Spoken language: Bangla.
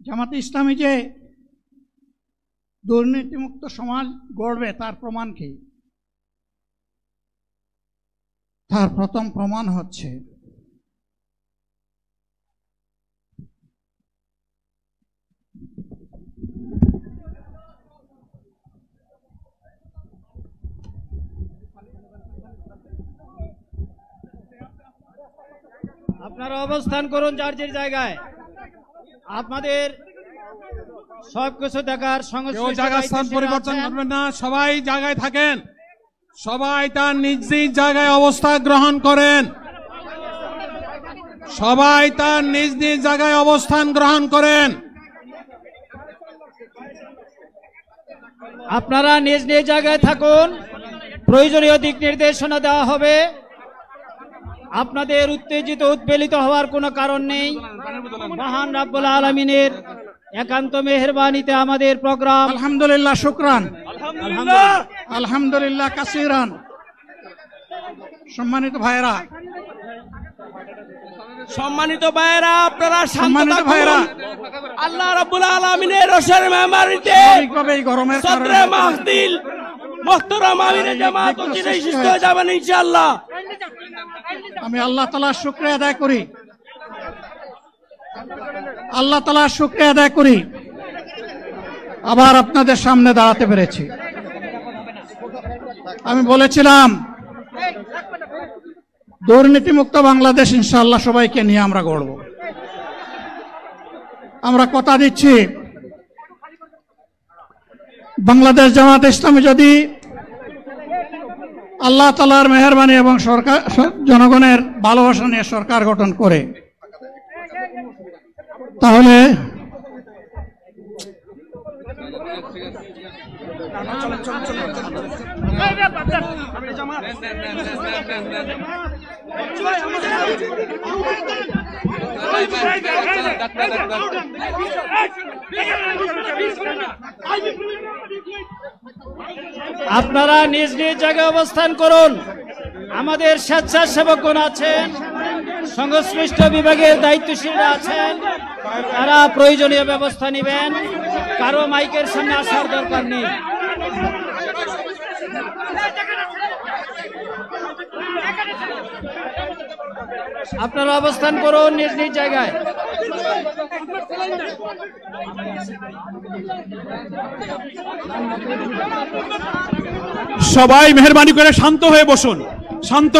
জামাতে ইসলামী যে দুর্নীতিমুক্ত সমাজ গড়বে তার প্রমাণ কি? তার প্রথম প্রমাণ হচ্ছে আপনারা অবস্থান করুন যার যার জায়গায়। আপনাদের সবকিছু দেখার সংশ্লিষ্ট জায়গা স্থান পরিবর্তন করবেন না, সবাই জায়গায় থাকেন, সবাই তার নিজ নিজ জায়গায় অবস্থান গ্রহণ করেন, সবাই তার নিজ নিজ জায়গায় অবস্থান গ্রহণ করেন। আপনারা নিজ নিজ জায়গায় থাকুন, প্রয়োজনীয় দিক নির্দেশনা দেওয়া হবে। আপনাদের উত্তেজিত উদ্বেলিত হওয়ার কোনো কারণ নেই। মহান রাব্বুল আলামিনের একান্ত মেহেরবানিতে আমাদের প্রোগ্রাম আলহামদুলিল্লাহ, শুকরান, আলহামদুলিল্লাহ কাসিরান। সম্মানিত ভাইরা, আপনারা সম্মানিত ভাইরা, আল্লাহ রাব্বুল আলামিনের রোশের মেহমানিতে গরমের সদরে মাহফিল মুহতারাম আমিরে জামাত অচিরেই সুস্থ হয়ে যাবেন ইনশাআল্লাহ। আমি আল্লাহ তাআলার শুকরিয়া আদায় করি, আল্লাহ তাআলার শুকরিয়া আদায় করি আবার আপনাদের সামনে দাঁড়াতে পেরেছি। আমি বলেছিলাম দুর্নীতিমুক্ত বাংলাদেশ ইনশাআল্লাহ সবাইকে নিয়ে আমরা গড়ব। আমরা কথা দিচ্ছি, বাংলাদেশ জামাত ইসলামী যদি আল্লাহ তাআলার মেহেরবানি এবং সরকার জনগণের ভালোবাসা নিয়ে সরকার গঠন করে, তাহলে আপনারা নিজ নিজ জায়গায় অবস্থান করুন। আমাদের স্বেচ্ছাসেবকগণ আছেন, সংশ্লিষ্ট বিভাগের দায়িত্বশীলরা আছেন, তারা প্রয়োজনীয় ব্যবস্থা নেবেন। কারো মাইকের সামনে আসার দরকার নেই। আপনারা অবস্থান করুন নিজ নিজ জায়গায়। সবাই মেহেরবানি করে শান্ত হয়ে বসুন, শান্ত।